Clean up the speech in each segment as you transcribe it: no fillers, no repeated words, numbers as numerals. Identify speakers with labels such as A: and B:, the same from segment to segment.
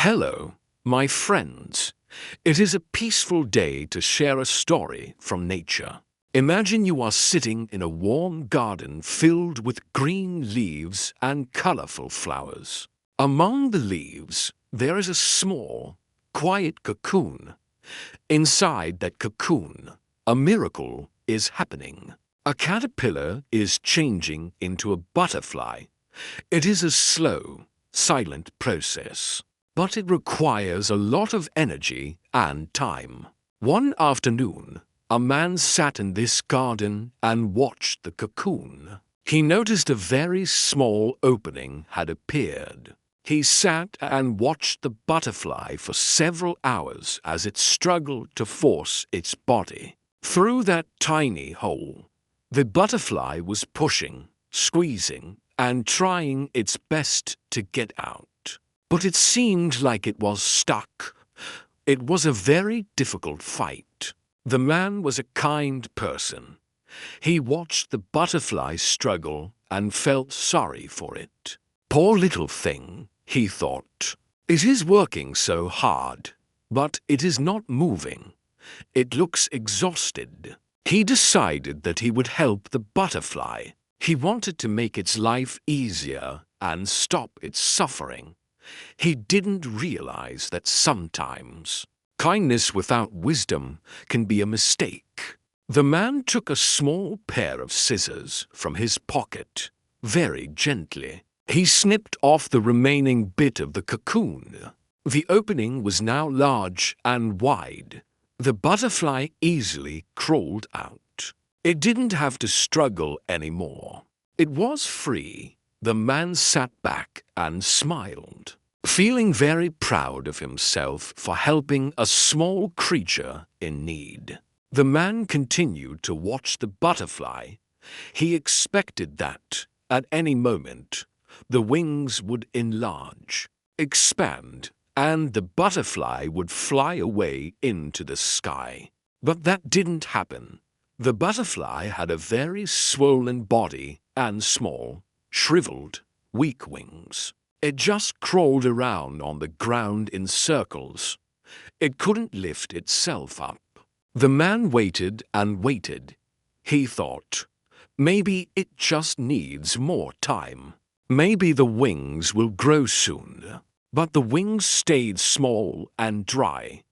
A: Hello, my friends. It is a peaceful day to share a story from nature. Imagine you are sitting in a warm garden filled with green leaves and colorful flowers. Among the leaves, there is a small, quiet cocoon. Inside that cocoon, a miracle is happening. A caterpillar is changing into a butterfly. It is a slow, silent process, but it requires a lot of energy and time. One afternoon, a man sat in this garden and watched the cocoon. He noticed a very small opening had appeared. He sat and watched the butterfly for several hours as it struggled to force its body through that tiny hole. The butterfly was pushing, squeezing, and trying its best to get out. But it seemed like it was stuck. It was a very difficult fight. The man was a kind person. He watched the butterfly struggle and felt sorry for it. Poor little thing, he thought. It is working so hard, but it is not moving. It looks exhausted. He decided that he would help the butterfly. He wanted to make its life easier and stop its suffering. He didn't realize that sometimes kindness without wisdom can be a mistake. The man took a small pair of scissors from his pocket. Very gently, he snipped off the remaining bit of the cocoon. The opening was now large and wide. The butterfly easily crawled out. It didn't have to struggle anymore. It was free. The man sat back and smiled, feeling very proud of himself for helping a small creature in need. The man continued to watch the butterfly. He expected that, at any moment, the wings would enlarge, expand, and the butterfly would fly away into the sky. But that didn't happen. The butterfly had a very swollen body and small, shriveled, weak wings. It just crawled around on the ground in circles. It couldn't lift itself up. The man waited and waited. He thought, maybe it just needs more time. Maybe the wings will grow soon. But the wings stayed small and dry.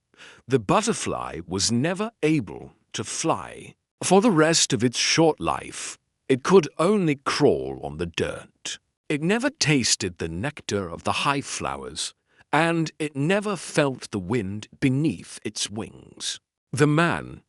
A: The butterfly was never able to fly. For the rest of its short life, it could only crawl on the dirt. It never tasted the nectar of the high flowers, and it never felt the wind beneath its wings. The man,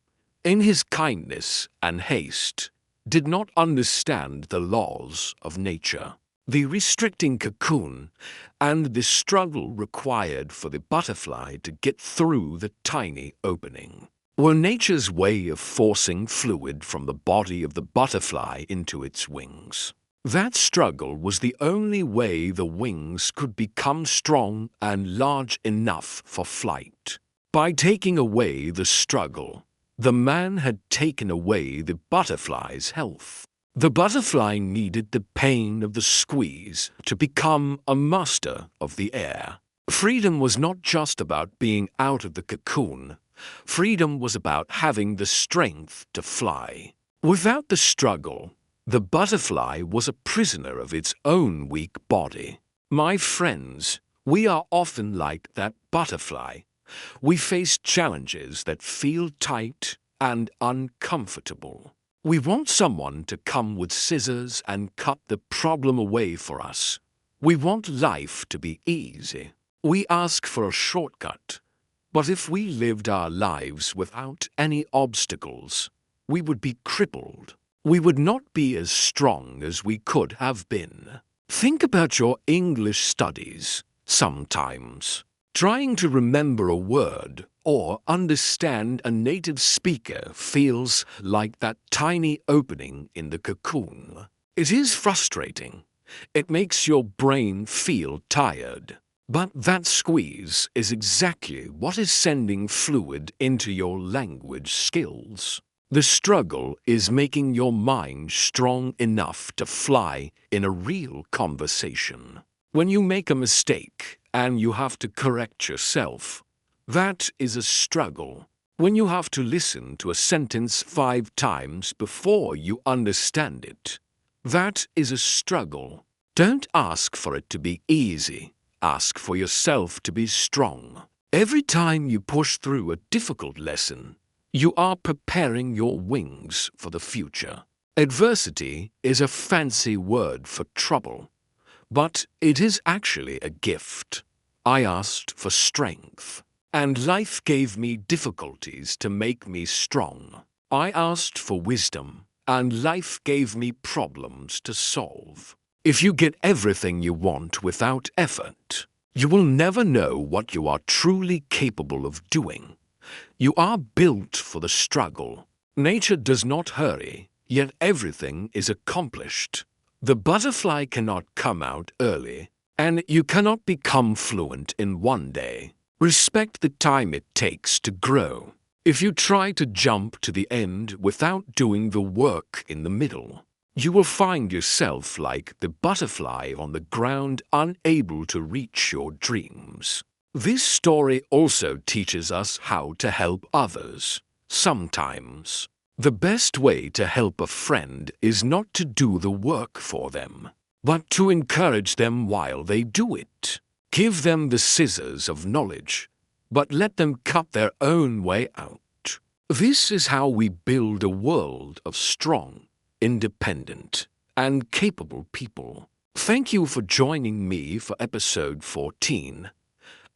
A: in his kindness and haste, did not understand the laws of nature, the restricting cocoon, and the struggle required for the butterfly to get through the tiny opening were nature's way of forcing fluid from the body of the butterfly into its wings. That struggle was the only way the wings could become strong and large enough for flight. By taking away the struggle, the man had taken away the butterfly's health. The butterfly needed the pain of the squeeze to become a master of the air. Freedom was not just about being out of the cocoon. Freedom was about having the strength to fly. Without the struggle, the butterfly was a prisoner of its own weak body. My friends, we are often like that butterfly. We face challenges that feel tight and uncomfortable. We want someone to come with scissors and cut the problem away for us. We want life to be easy. We ask for a shortcut. But if we lived our lives without any obstacles, we would be crippled. We would not be as strong as we could have been. Think about your English studies sometimes. Trying to remember a word or understand a native speaker feels like that tiny opening in the cocoon. It is frustrating. It makes your brain feel tired. But that squeeze is exactly what is sending fluid into your language skills. The struggle is making your mind strong enough to fly in a real conversation. When you make a mistake and you have to correct yourself. That is a struggle. When you have to listen to a sentence 5 times before you understand it, that is a struggle. Don't ask for it to be easy. Ask for yourself to be strong. Every time you push through a difficult lesson, you are preparing your wings for the future. Adversity is a fancy word for trouble, but it is actually a gift. I asked for strength, and life gave me difficulties to make me strong. I asked for wisdom, and life gave me problems to solve. If you get everything you want without effort, you will never know what you are truly capable of doing. You are built for the struggle. Nature does not hurry, yet everything is accomplished. The butterfly cannot come out early, and you cannot become fluent in one day. Respect the time it takes to grow. If you try to jump to the end without doing the work in the middle, you will find yourself like the butterfly on the ground, unable to reach your dreams. This story also teaches us how to help others. Sometimes, the best way to help a friend is not to do the work for them, but to encourage them while they do it. Give them the scissors of knowledge, but let them cut their own way out. This is how we build a world of strong, independent, and capable people. Thank you for joining me for episode 14.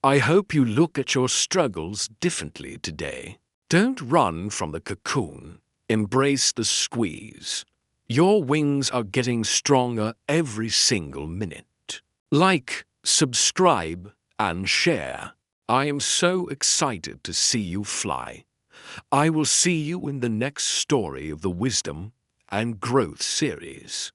A: I hope you look at your struggles differently today. Don't run from the cocoon. Embrace the squeeze. Your wings are getting stronger every single minute. Like, subscribe, and share. I am so excited to see you fly. I will see you in the next story of the Wisdom and Growth series.